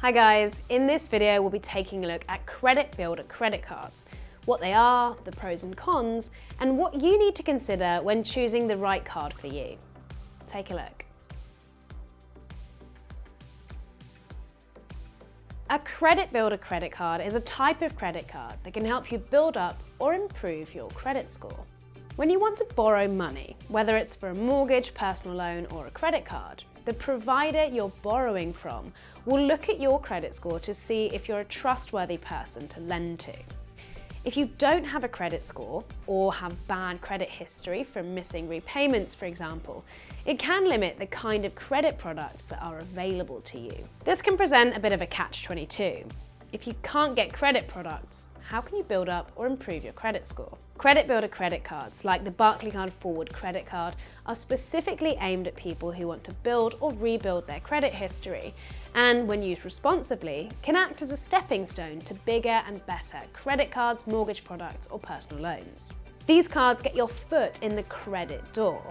Hi guys, in this video we'll be taking a look at Credit Builder credit cards, what they are, the pros and cons, and what you need to consider when choosing the right card for you. Take a look. A Credit Builder credit card is a type of credit card that can help you build up or improve your credit score. When you want to borrow money, whether it's for a mortgage, personal loan, or a credit card, the provider you're borrowing from will look at your credit score to see if you're a trustworthy person to lend to. If you don't have a credit score or have bad credit history from missing repayments, for example, it can limit the kind of credit products that are available to you. This can present a bit of a catch-22. If you can't get credit products, how can you build up or improve your credit score? Credit Builder credit cards, like the Barclaycard Forward credit card, are specifically aimed at people who want to build or rebuild their credit history, and when used responsibly, can act as a stepping stone to bigger and better credit cards, mortgage products, or personal loans. These cards get your foot in the credit door.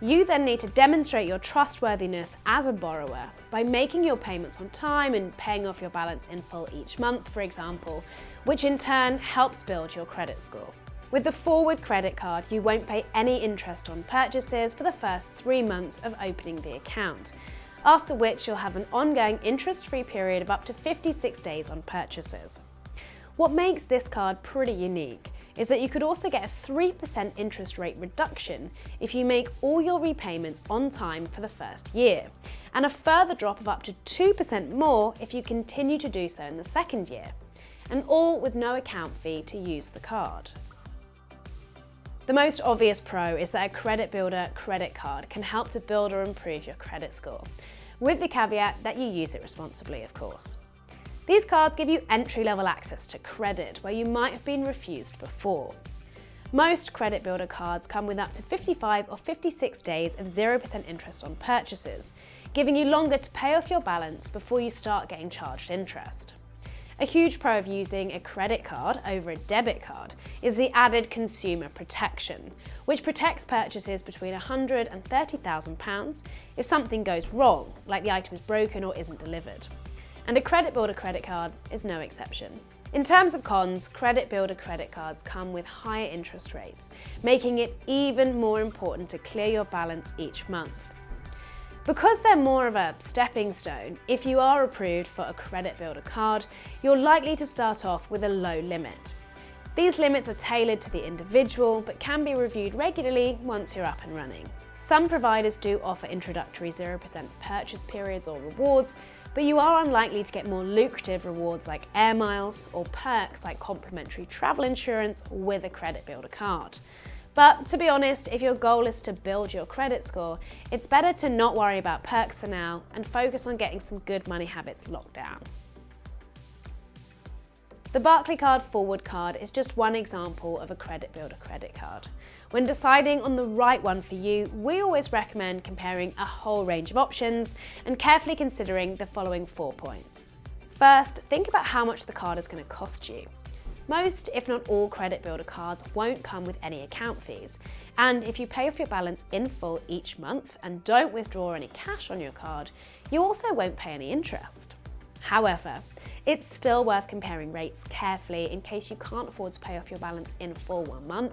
You then need to demonstrate your trustworthiness as a borrower by making your payments on time and paying off your balance in full each month, for example, which in turn helps build your credit score. With the Forward credit card, you won't pay any interest on purchases for the first 3 months of opening the account, after which you'll have an ongoing interest-free period of up to 56 days on purchases. What makes this card pretty unique is that you could also get a 3% interest rate reduction if you make all your repayments on time for the first year, and a further drop of up to 2% more if you continue to do so in the second year, and all with no account fee to use the card. The most obvious pro is that a Credit Builder credit card can help to build or improve your credit score, with the caveat that you use it responsibly, of course. These cards give you entry-level access to credit where you might have been refused before. Most Credit Builder cards come with up to 55 or 56 days of 0% interest on purchases, giving you longer to pay off your balance before you start getting charged interest. A huge pro of using a credit card over a debit card is the added consumer protection, which protects purchases between £100 and £30,000 if something goes wrong, like the item is broken or isn't delivered. And a Credit Builder credit card is no exception. In terms of cons, Credit Builder credit cards come with higher interest rates, making it even more important to clear your balance each month. Because they're more of a stepping stone, if you are approved for a Credit Builder card, you're likely to start off with a low limit. These limits are tailored to the individual, but can be reviewed regularly once you're up and running. Some providers do offer introductory 0% purchase periods or rewards, but you are unlikely to get more lucrative rewards like air miles or perks like complimentary travel insurance with a Credit Builder card. But to be honest, if your goal is to build your credit score, it's better to not worry about perks for now and focus on getting some good money habits locked down. The Barclaycard Forward card is just one example of a Credit Builder credit card. When deciding on the right one for you, we always recommend comparing a whole range of options and carefully considering the following 4 points. First, think about how much the card is going to cost you. Most, if not all, Credit Builder cards won't come with any account fees, and if you pay off your balance in full each month and don't withdraw any cash on your card, you also won't pay any interest. However, it's still worth comparing rates carefully in case you can't afford to pay off your balance in full 1 month,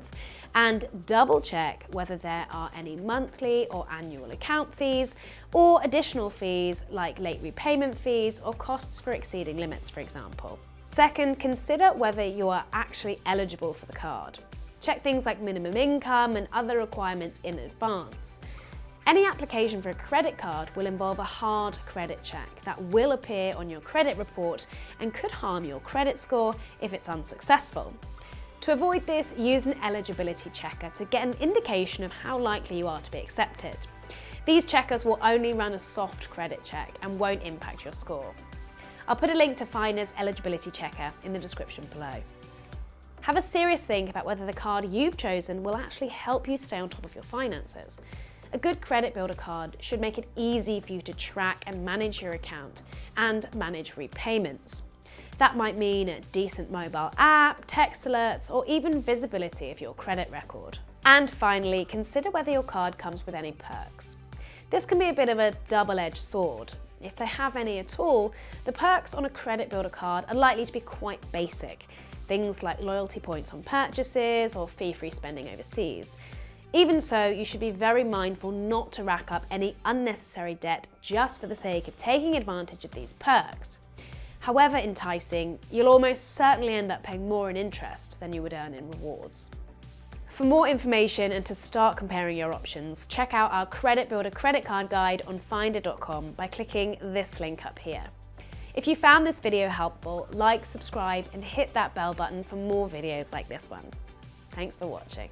and double check whether there are any monthly or annual account fees or additional fees like late repayment fees or costs for exceeding limits, for example. Second, consider whether you are actually eligible for the card. Check things like minimum income and other requirements in advance. Any application for a credit card will involve a hard credit check that will appear on your credit report and could harm your credit score if it's unsuccessful. To avoid this, use an eligibility checker to get an indication of how likely you are to be accepted. These checkers will only run a soft credit check and won't impact your score. I'll put a link to Finder's eligibility checker in the description below. Have a serious think about whether the card you've chosen will actually help you stay on top of your finances. A good Credit Builder card should make it easy for you to track and manage your account and manage repayments. That might mean a decent mobile app, text alerts, or even visibility of your credit record. And finally, consider whether your card comes with any perks. This can be a bit of a double-edged sword. If they have any at all, the perks on a Credit Builder card are likely to be quite basic. Things like loyalty points on purchases or fee-free spending overseas. Even so, you should be very mindful not to rack up any unnecessary debt just for the sake of taking advantage of these perks. However enticing, you'll almost certainly end up paying more in interest than you would earn in rewards. For more information and to start comparing your options, check out our Credit Builder credit card guide on finder.com by clicking this link up here. If you found this video helpful, like, subscribe and hit that bell button for more videos like this one. Thanks for watching.